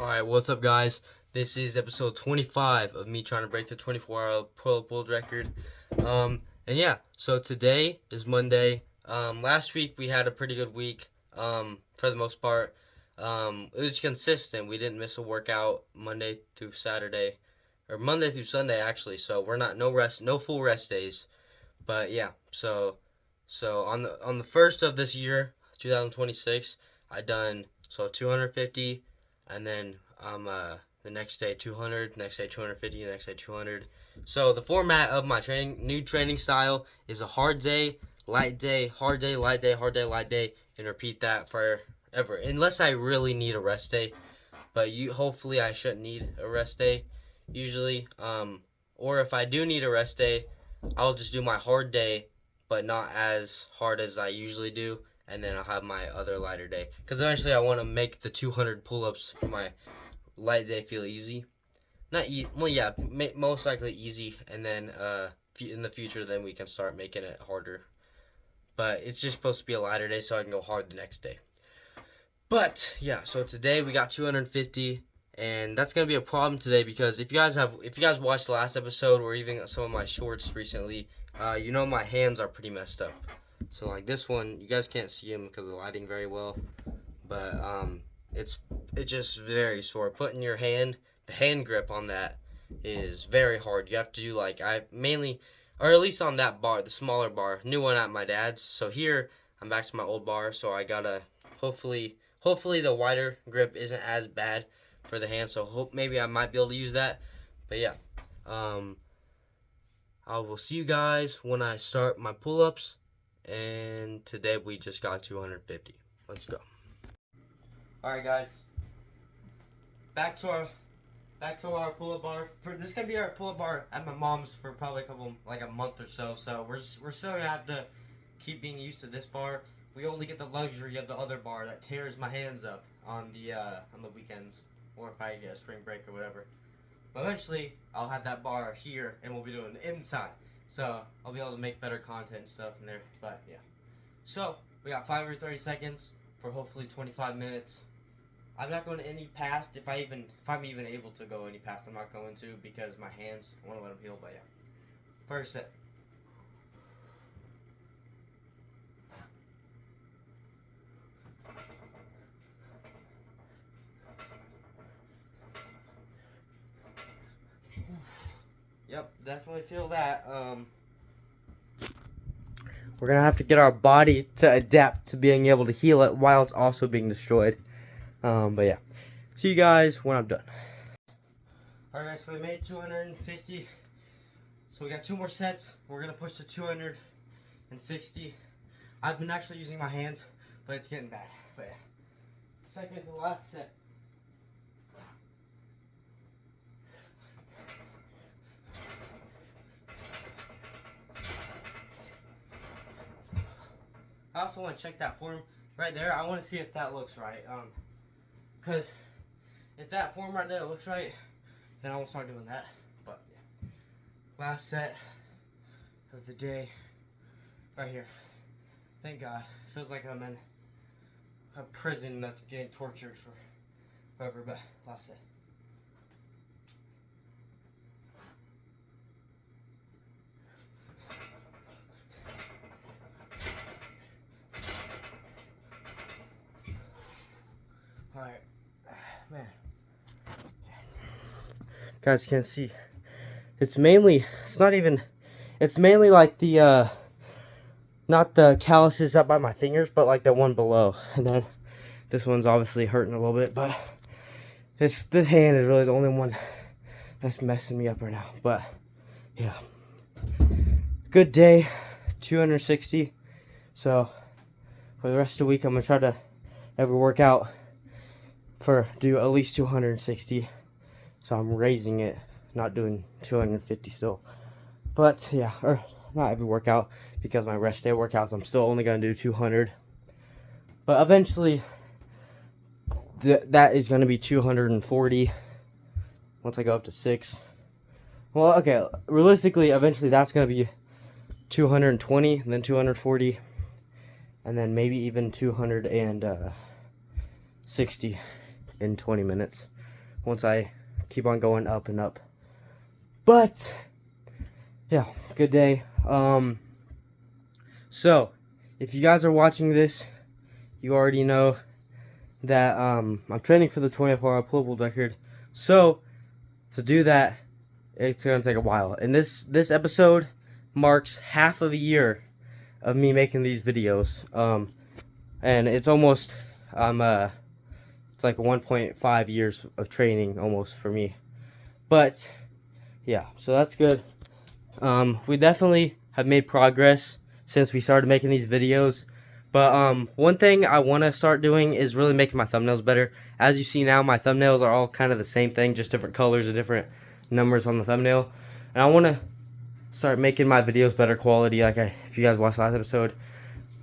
Alright, what's up, guys? This is episode 25 of me trying to break the 24-hour pull-up world record. And yeah, so today is Monday. Last week we had a pretty good week, for the most part. It was consistent. We didn't miss a workout Monday through Saturday, or Monday through Sunday, actually. So we're not, no full rest days. But yeah, so on the first of this year, 2026, I done 250, and then the next day 200, next day 250, next day 200. So the format of my new training style is a hard day, light day, hard day, light day, hard day, light day, and repeat that forever, unless I really need a rest day. But hopefully I shouldn't need a rest day usually. Or if I do need a rest day, I'll just do my hard day, but not as hard as I usually do, and then I'll have my other lighter day. Because eventually I want to make the 200 pull-ups for my light day feel easy. Most likely easy, and then in the future, then we can start making it harder. But it's just supposed to be a lighter day, so I can go hard the next day. But yeah, so today we got 250. And that's gonna be a problem today, because if you guys watched the last episode or even some of my shorts recently, you know my hands are pretty messed up. So like this one, you guys can't see them because of the lighting very well, but it's just very sore. Putting the hand grip on that is very hard. You have to do or at least on that bar, the smaller bar, new one at my dad's. So here I'm back to my old bar, so I gotta hopefully the wider grip isn't as bad for the hand, so maybe I might be able to use that. But yeah, I will see you guys when I start my pull-ups, and today we just got 250. Let's go. Alright, guys, back to our pull-up bar. This is gonna be our pull-up bar at my mom's for probably a month or so. So we're still gonna have to keep being used to this bar. We only get the luxury of the other bar that tears my hands up on the weekends, or if I get a spring break or whatever. But eventually, I'll have that bar here, and we'll be doing it inside. So I'll be able to make better content and stuff in there. But yeah. So we got 5 or 30 seconds for hopefully 25 minutes. I'm not going to any past. If I'm even able to go any past, I'm not going to, because my hands, I want to let them heal. But yeah. First set. Yep, definitely feel that. We're gonna have to get our body to adapt to being able to heal it while it's also being destroyed. But yeah, see you guys when I'm done. Alright, guys, so we made 250. So we got 2 more sets. We're gonna push to 260. I've been actually using my hands, but it's getting bad. But yeah, second to last set. I also want to check that form right there. I want to see if that looks right. Because if that form right there looks right, then I will start doing that. But yeah. Last set of the day, right here. Thank God. It feels like I'm in a prison that's getting tortured for forever. But last set. Alright, man. Guys, you can't see. It's mainly like not the calluses up by my fingers, but like the one below. And then this one's obviously hurting a little bit, but this hand is really the only one that's messing me up right now. But yeah, good day, 260. So for the rest of the week, I'm gonna try to every workout do at least 260. So I'm raising it, not doing 250 still. But yeah, or not every workout, because my rest day workouts I'm still only gonna do 200. But eventually that is gonna be 240 once I go up to 6. Well, okay, realistically, eventually that's gonna be 220, and then 240, and then maybe even 260 in 20 minutes. once I keep on going up and up. But yeah, good day. So if you guys are watching this, you already know that I'm training for the 24-hour pull-up record. So to do that, it's gonna take a while. And this episode marks half of a year of me making these videos. And it's almost it's like 1.5 years of training almost for me. But yeah, so that's good. We definitely have made progress since we started making these videos. But one thing I want to start doing is really making my thumbnails better. As you see now, my thumbnails are all kind of the same thing, just different colors and different numbers on the thumbnail. And I want to start making my videos better quality. If you guys watched last episode,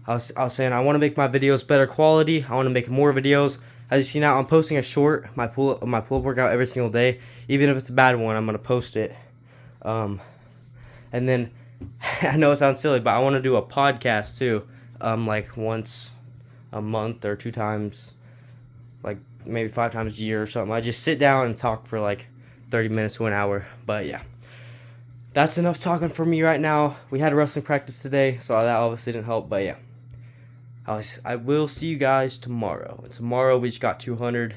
I was saying I want to make my videos better quality. I want to make more videos. As you see now, I'm posting a short, my pull-up workout every single day. Even if it's a bad one, I'm going to post it. And then, I know it sounds silly, but I want to do a podcast too. Like once a month or 2 times, like maybe 5 times a year or something. I just sit down and talk for like 30 minutes to an hour. But yeah, that's enough talking for me right now. We had a wrestling practice today, so that obviously didn't help. But yeah, I will see you guys tomorrow. And tomorrow we just got 200,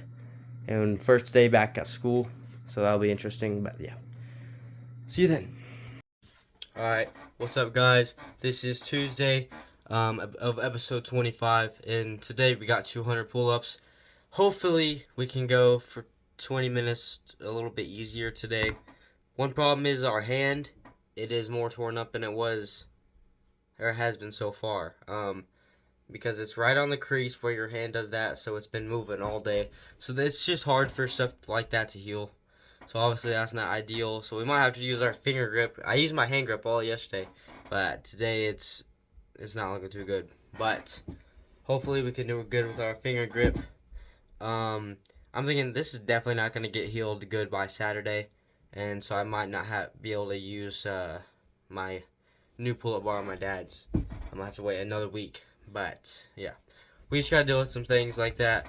and first day back at school, so that'll be interesting. But yeah, see you then. Alright, what's up guys? This is Tuesday of episode 25, and today we got 200 pull-ups. Hopefully we can go for 20 minutes a little bit easier today. One problem is our hand. It is more torn up than it was, or has been so far, because it's right on the crease where your hand does that, so it's been moving all day. So it's just hard for stuff like that to heal. So obviously that's not ideal. So we might have to use our finger grip. I used my hand grip all yesterday, but today it's not looking too good. But hopefully we can do good with our finger grip. I'm thinking this is definitely not going to get healed good by Saturday, and so I might not be able to use my new pull-up bar on my dad's. I'm gonna have to wait another week. But yeah, we just gotta deal with some things like that.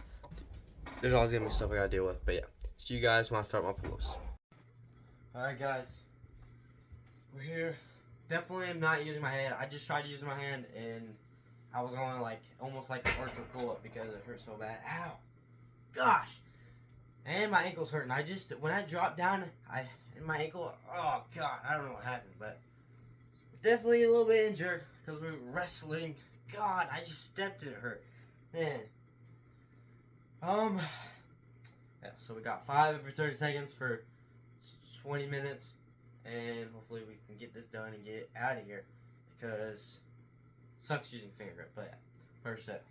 There's always gonna be stuff I gotta deal with. But yeah. See you guys when I start my pull-ups. Alright guys, we're here. Definitely am not using my hand. I just tried using my hand and I was going like almost like an archer pull-up because it hurt so bad. Ow! Gosh! And my ankle's hurting. When I dropped down, my ankle, oh god, I don't know what happened, but definitely a little bit injured because we were wrestling. God, I just stepped and it hurt. Man. Yeah, so we got 5 every 30 seconds for 20 minutes, and hopefully we can get this done and get it out of here, because it sucks using finger grip. But yeah, first set.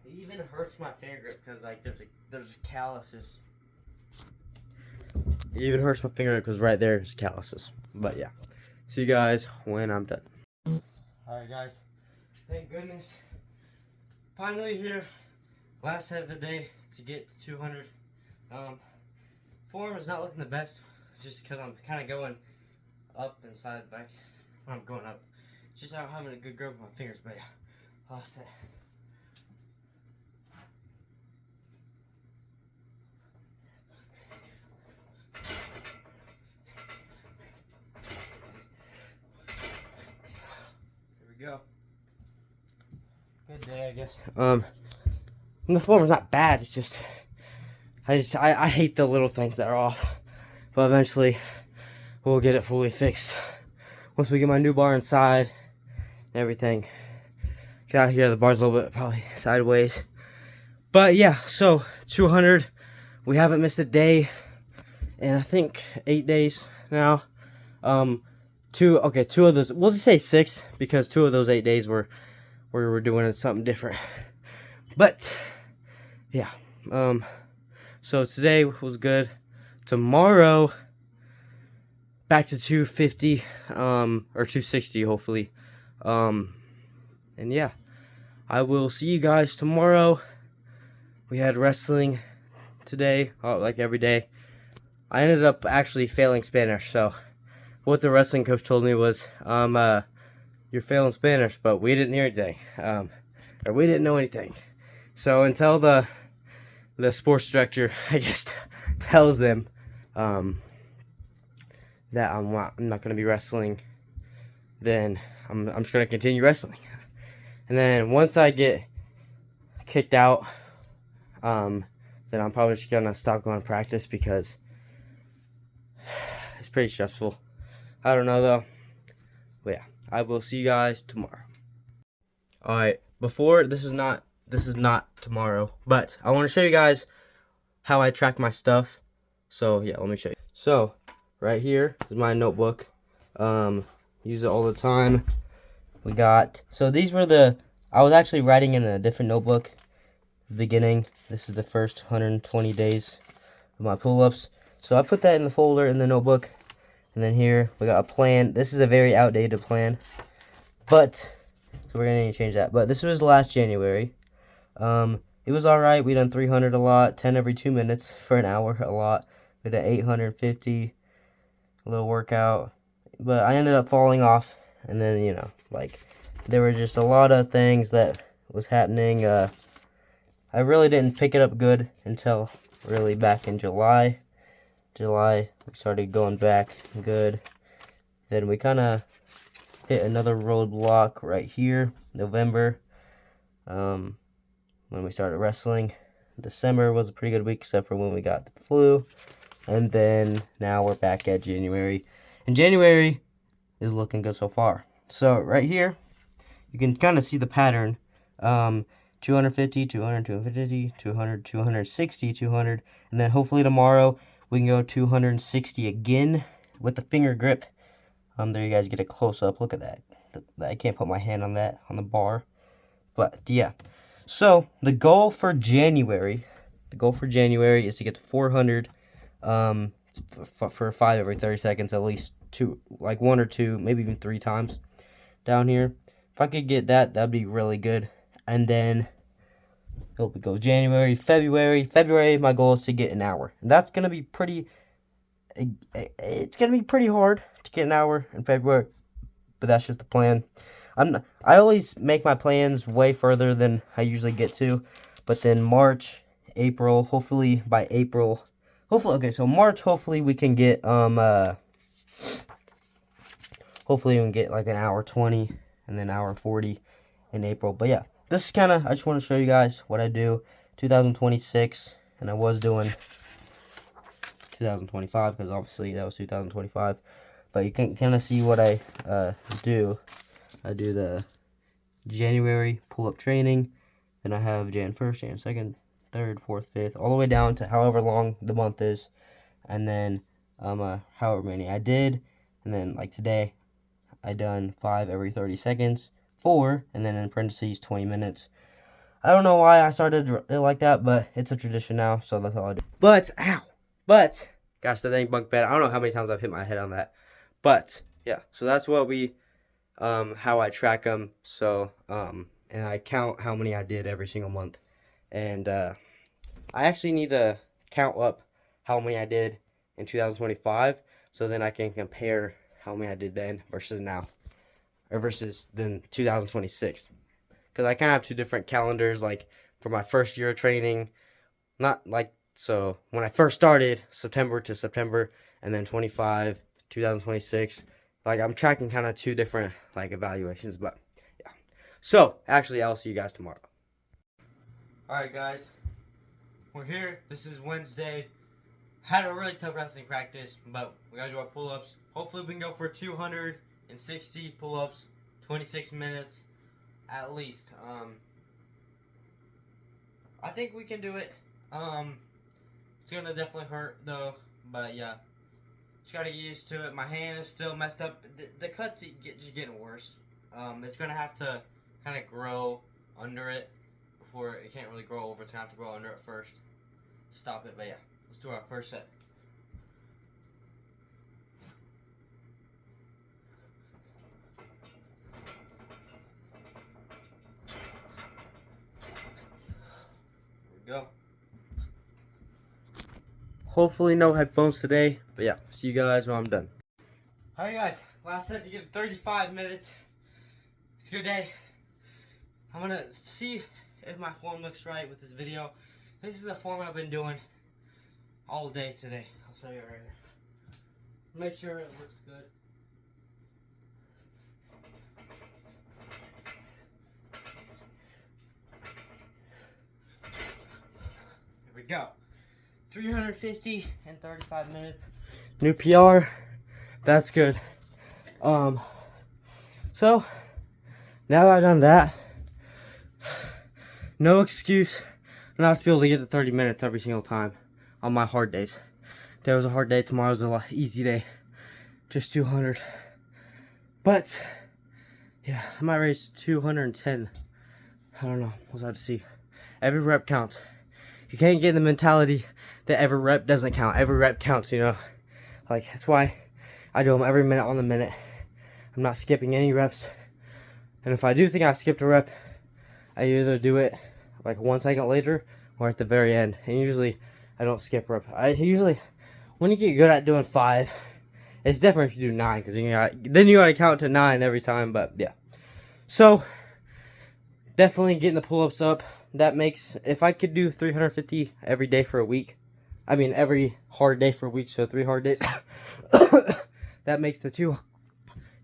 It even hurts my finger grip because like there's calluses. It even hurts my finger because right there is calluses. But yeah, see you guys when I'm done. Alright guys, thank goodness. Finally here, last set of the day to get to 200. Form is not looking the best, just because I'm kind of going up and side back. I'm going up. Just not having a good grip with my fingers, but yeah, last set. Go. Good day, I guess. The form is not bad. It's just, I hate the little things that are off. But eventually, we'll get it fully fixed once we get my new bar inside and everything. Get out here. The bar's a little bit probably sideways. But yeah, so 200. We haven't missed a day in I think 8 days now. Two of those, we'll just say 6, because 2 of those 8 days we were doing something different. But yeah, so today was good. Tomorrow, back to 250, or 260 hopefully. And yeah, I will see you guys tomorrow. We had wrestling today, like every day. I ended up actually failing Spanish, so what the wrestling coach told me was, you're failing Spanish, but we didn't hear anything, or we didn't know anything. So until the sports director, I guess, tells them that I'm not going to be wrestling, then I'm just going to continue wrestling. And then once I get kicked out, then I'm probably just going to stop going to practice because it's pretty stressful. I don't know though. But yeah, I will see you guys tomorrow. Alright, this is not tomorrow, but I want to show you guys how I track my stuff. So yeah, let me show you. So right here is my notebook. Use it all the time. So these were I was actually writing in a different notebook. Beginning, this is the first 120 days of my pull-ups. So I put that in the folder in the notebook. And then here we got a plan. This is a very outdated plan, but so we're gonna need to change that. But this was last January. It was all right. We done 300 a lot, 10 every 2 minutes for an hour a lot. We did 850, a little workout. But I ended up falling off, and then there were just a lot of things that was happening. I really didn't pick it up good until really back in July. We started going back good. Then we kind of hit another roadblock right here, November, when we started wrestling. December was a pretty good week, except for when we got the flu. And then now we're back at January. And January is looking good so far. So right here, you can kind of see the pattern. 250, 200, 250, 200, 260, 200. And then hopefully tomorrow we can go 260 again with the finger grip. There you guys get a close up. Look at that. I can't put my hand on that, on the bar. But yeah. So the goal for January is to get to 400 for 5 every 30 seconds, at least 2, like 1 or 2, maybe even 3 times down here. If I could get that, that'd be really good. And then hope it goes January, February. My goal is to get an hour, and that's gonna be pretty. It's gonna be pretty hard to get an hour in February, but that's just the plan. I always make my plans way further than I usually get to, but then March, April, hopefully by April, so March, hopefully we can get like an hour 20 and then hour 40 in April. But yeah, this is I just want to show you guys what I do 2026, and I was doing 2025 because obviously that was 2025, but you can kind of see what I do. I do the January pull-up training, then I have Jan 1st, Jan 2nd, 3rd, 4th, 5th, all the way down to however long the month is, and then however many I did, and then like today I done 5 every 30 seconds, 4, and then in parentheses 20 minutes. I don't know why I started it like that, but it's a tradition now, so that's all I do. But gosh, that dang bunk bed, I don't know how many times I've hit my head on that. But yeah, so that's what how I track them. So and I count how many I did every single month, and I actually need to count up how many I did in 2025, so then I can compare how many I did then versus now, or versus then 2026, because I kind of have 2 different calendars, like for my first year of training, not like, so when I first started, September to September, and then 2026, like I'm tracking kind of 2 different like evaluations. But yeah, so actually I'll see you guys tomorrow. Alright guys, we're here. This is Wednesday. Had a really tough wrestling practice, but we gotta do our pull-ups. Hopefully we can go for 260 pull-ups, 26 minutes at least. I think we can do it. It's gonna definitely hurt though, but yeah, just gotta get used to it. My hand is still messed up. The cuts just getting worse. It's gonna have to kind of grow under it before it can't really grow over. It's gonna have to grow under it first. Stop it, but yeah, let's do our first set. Here we go. Hopefully no headphones today, but yeah, see you guys when I'm done. Alright guys, last set to get 35 minutes. It's a good day. I'm gonna see if my form looks right with this video. This is the form I've been doing all day today. I'll show you right here. Make sure it looks good. Here we go. 350 in 35 minutes. New PR. That's good. So now that I've done that, no excuse not to be able to get to 30 minutes every single time on my hard days. Today was a hard day, tomorrow's a easy day. Just 200. But yeah, I might raise 210. I don't know. We'll have to see. Every rep counts. You can't get in the mentality that every rep doesn't count. Every rep counts, you know. Like, that's why I do them every minute on the minute. I'm not skipping any reps. And if I do think I skipped a rep, I either do it like 1 second later or at the very end. And usually I don't skip rep. I usually, when you get good at doing 5, it's different if you do 9, because then you gotta count to 9 every time. But yeah, so definitely getting the pull-ups up. That makes, if I could do 350 every day for a week, I mean every hard day for a week, so 3 hard days. That makes the if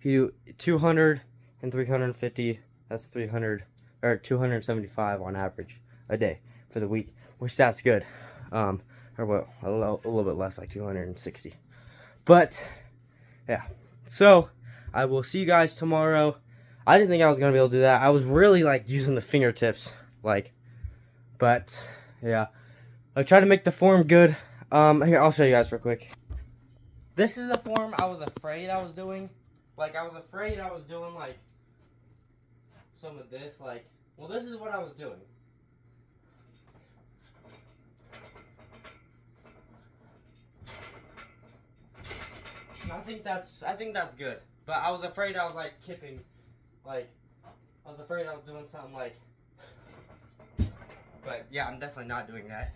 you do 200 and 350, that's 300 or 275 on average a day for the week, which that's good. Or well, a little bit less, like 260. But yeah, so I will see you guys tomorrow. I didn't think I was gonna be able to do that. I was really like using the fingertips, like, but yeah, I tried to make the form good. Here, I'll show you guys real quick. This is the form I was afraid I was doing. Like, I was afraid I was doing like some of this. Like, well, this is what I was doing. I think that's good. But I was afraid I was like kipping, like I was afraid I was doing something like. But yeah, I'm definitely not doing that.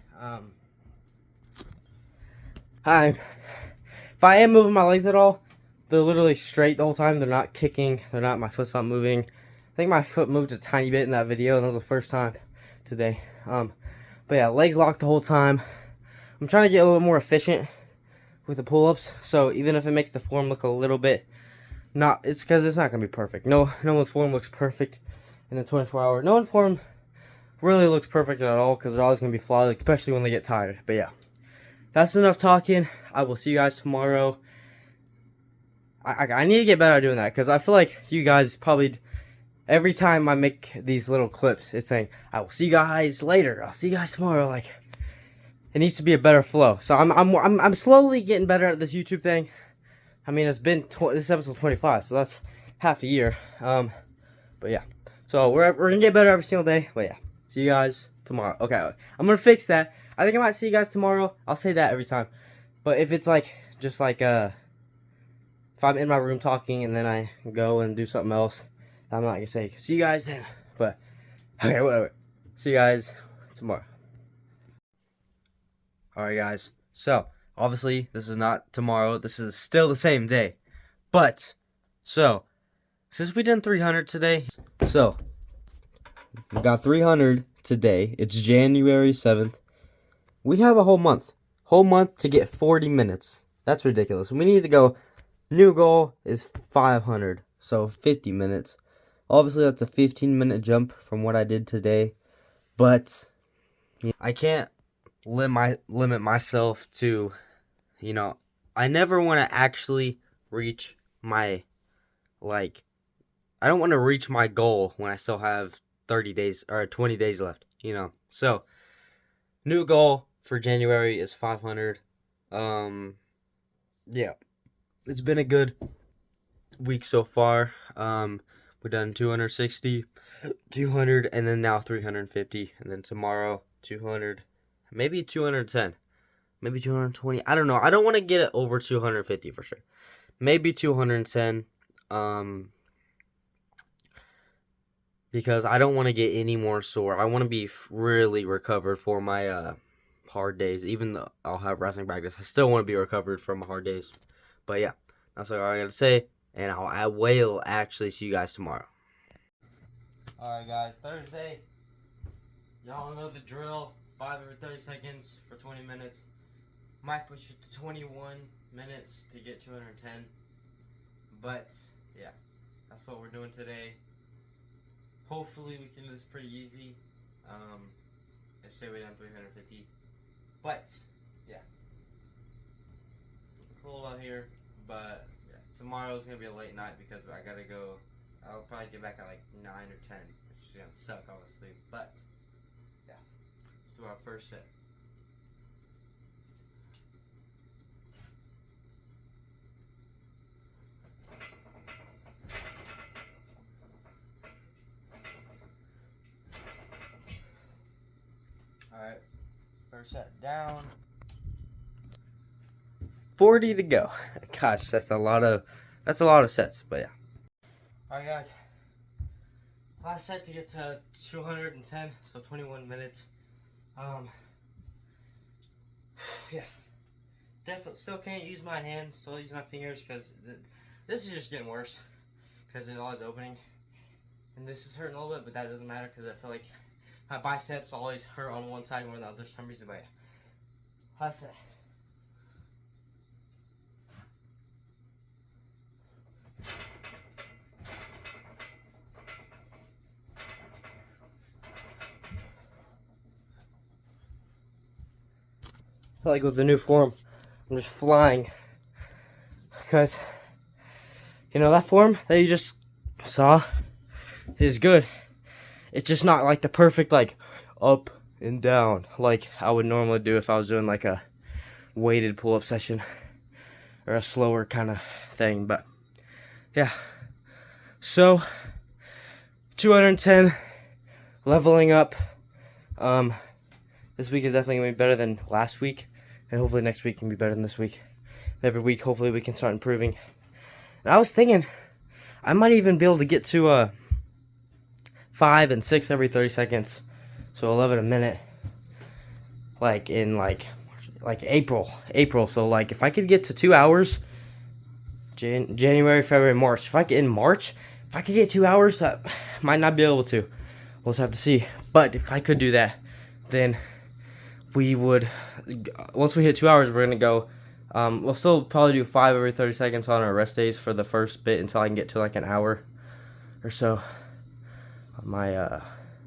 If I am moving my legs at all, they're literally straight the whole time. They're not kicking. My foot's not moving. I think my foot moved a tiny bit in that video, and that was the first time today. But yeah, legs locked the whole time. I'm trying to get a little more efficient with the pull-ups, so even if it makes the form look a little bit it's because it's not gonna be perfect. No one's form looks perfect in the 24-hour. No one's form really looks perfect at all, because they're always gonna be flawed, especially when they get tired. But yeah, that's enough talking. I will see you guys tomorrow. I need to get better at doing that, because I feel like you guys probably, every time I make these little clips, it's saying, I will see you guys later, I'll see you guys tomorrow. Like, it needs to be a better flow. So I'm slowly getting better at this YouTube thing. I mean, it's been this episode 25, so that's half a year. But yeah, so we're gonna get better every single day. But yeah, see you guys tomorrow. Okay, I'm gonna fix that. I think I might see you guys tomorrow. I'll say that every time. But if it's like just like if I'm in my room talking and then I go and do something else, I'm not gonna say see you guys then. But okay, whatever. See you guys tomorrow. Alright guys, so obviously this is not tomorrow, this is still the same day. But, so, since we done 300 today, so, we got 300 today, it's January 7th, we have a whole month to get 40 minutes. That's ridiculous. We need to go, new goal is 500, so 50 minutes. Obviously that's a 15-minute jump from what I did today, but I can't limit myself to, you know, I never want to actually reach my, like, I don't want to reach my goal when I still have 30 days or 20 days left, you know. So, new goal for January is 500. Yeah, it's been a good week so far. We've done 260, 200, and then now 350, and then tomorrow 200. Maybe 210. Maybe 220. I don't know. I don't want to get it over 250 for sure. Maybe 210. Because I don't want to get any more sore. I want to be really recovered for my hard days. Even though I'll have wrestling practice, I still want to be recovered from my hard days. But yeah, That's all I gotta say, and I will actually see you guys tomorrow. Alright guys, Thursday. Y'all know the drill. 5 every 30 seconds for 20 minutes. Might push it to 21 minutes to get 210. But, yeah. That's what we're doing today. Hopefully we can do this pretty easy. I say we're down 350. But, yeah. Cool out here. But, yeah. Tomorrow's going to be a late night because I got to go. I'll probably get back at like 9 or 10. Which is going to suck, obviously. But, yeah. Let's do our first set. Alright, first set down. 40 to go. Gosh, that's a lot of sets, but yeah. Alright guys. Last set to get to 210, so 21 minutes. Yeah. Definitely still can't use my hands, still use my fingers because this is just getting worse because it's always opening. And this is hurting a little bit, but that doesn't matter because I feel like my biceps always hurt on one side more than the other for some reason. But yeah. Last set. I feel like with the new form, I'm just flying. Because, you know, that form that you just saw is good. It's just not like the perfect, like, up and down like I would normally do if I was doing like a weighted pull-up session or a slower kind of thing. But, yeah. So, 210, leveling up. This week is definitely going to be better than last week. And hopefully next week can be better than this week. Every week, hopefully we can start improving. And I was thinking, I might even be able to get to 5 and 6 every 30 seconds. So 11 a minute. Like in like April. So like if I could get to 2 hours, January, February, March. If I could get 2 hours, I might not be able to. We'll just have to see. But if I could do that, then we would, once we hit 2 hours, we're going to go, we'll still probably do 5 every 30 seconds on our rest days for the first bit until I can get to like an hour or so on my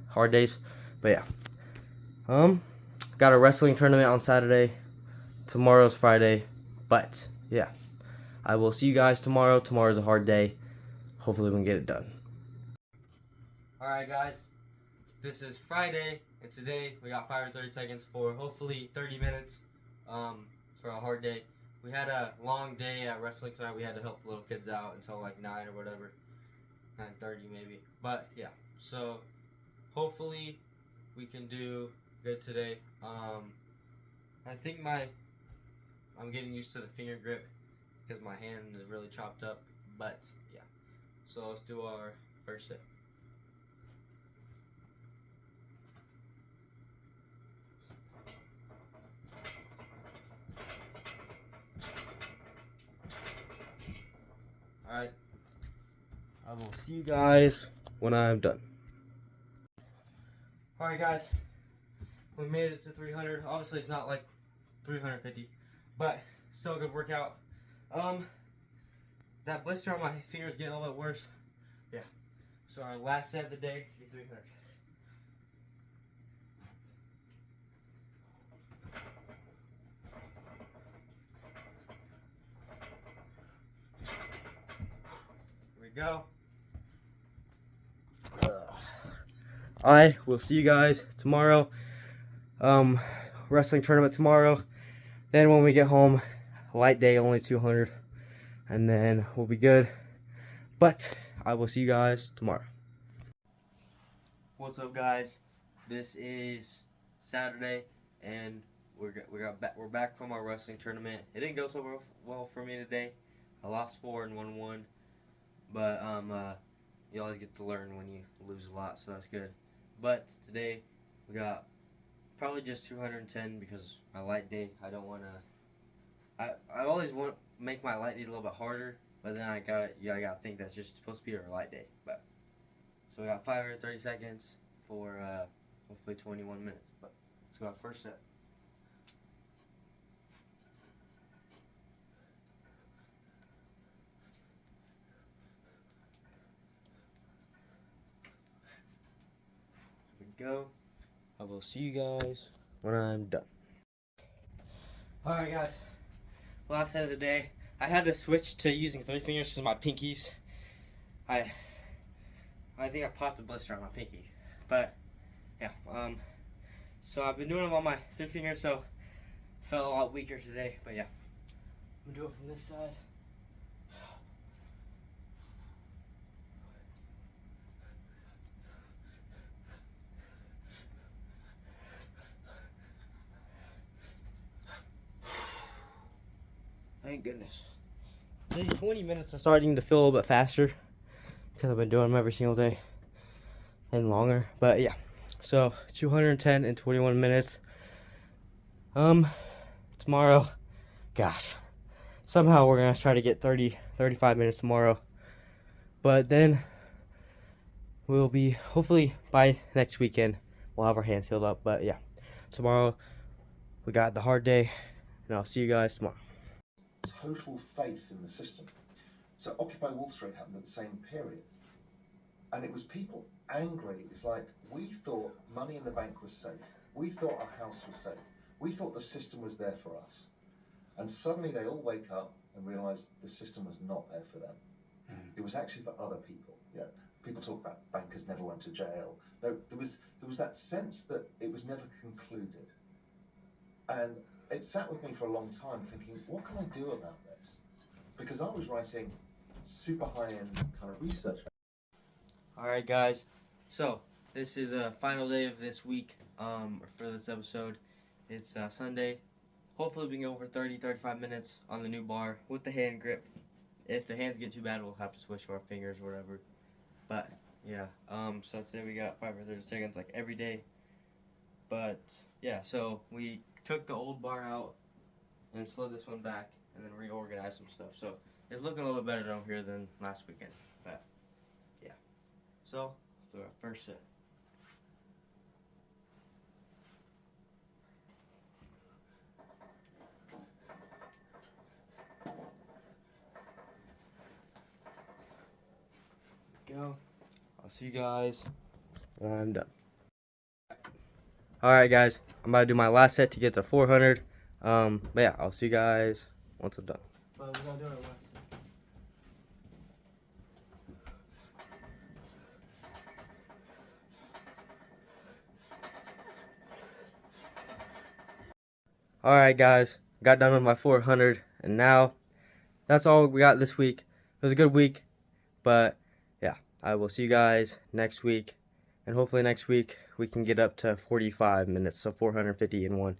hard days. But yeah, got a wrestling tournament on Saturday. Tomorrow's Friday. But yeah, I will see you guys tomorrow. Tomorrow's a hard day. Hopefully we can get it done. Alright guys, this is Friday, and today we got 5 or 30 seconds for hopefully 30 minutes for a hard day. We had a long day at wrestling tonight. We had to help the little kids out until like 9 or whatever, 9:30 maybe. But yeah, so hopefully we can do good today. I think I'm getting used to the finger grip because my hand is really chopped up. But yeah, so let's do our first set. Alright, I will see you guys when I'm done. Alright guys, we made it to 300. Obviously it's not like 350, but still a good workout. That blister on my finger is getting a little bit worse. Yeah, so our last set of the day, 300. Here we go. I will see you guys tomorrow. Wrestling tournament tomorrow. Then when we get home, light day, only 200. And then we'll be good. But I will see you guys tomorrow. What's up, guys? This is Saturday, and we're back from our wrestling tournament. It didn't go so well for me today. I lost 4 and won 1. But you always get to learn when you lose a lot, so that's good. But today we got probably just 210 because my light day. I don't want to. I always want make my light days a little bit harder, but then I gotta think that's just supposed to be a light day. But so we got 530 seconds for hopefully 21 minutes. But let's go our first set. Here we go. I will see you guys when I'm done. Alright guys, last set of the day. I had to switch to using 3 fingers because my pinkies. I think I popped a blister on my pinky. But yeah, so I've been doing them on my 3 fingers, so I felt a lot weaker today. But yeah, I'm gonna do it from this side. Thank goodness. These 20 minutes are starting to feel a little bit faster because I've been doing them every single day and longer. But yeah, so 210 in 21 minutes. Tomorrow, gosh, somehow we're gonna try to get 35 minutes tomorrow. But then we'll be, hopefully by next weekend, we'll have our hands healed up. But yeah, tomorrow we got the hard day, and I'll see you guys tomorrow. Total faith in the system. So Occupy Wall Street happened at the same period. And it was people angry. It's like, we thought money in the bank was safe. We thought our house was safe. We thought the system was there for us. And suddenly they all wake up and realize the system was not there for them. It was actually for other people. You know, people talk about bankers never went to jail. No, there was that sense that it was never concluded. And it sat with me for a long time thinking, what can I do about this? Because I was writing super high-end kind of research. Alright guys, so this is a final day of this week for this episode. It's Sunday. Hopefully we can go over 35 minutes on the new bar with the hand grip. If the hands get too bad, we'll have to switch to our fingers or whatever. But yeah, so today we got 530 seconds like every day. But yeah, so we took the old bar out and slid this one back and then reorganized some stuff. So it's looking a little bit better down here than last weekend. But yeah, so let's do our first set. Go. I'll see you guys when I'm done. Alright guys, I'm about to do my last set to get to 400. But yeah, I'll see you guys once I'm done. Alright guys, got done with my 400 and now that's all we got this week. It was a good week, but yeah, I will see you guys next week, and hopefully next week we can get up to 45 minutes, so 450 in one.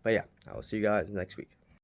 But yeah, I will see you guys next week.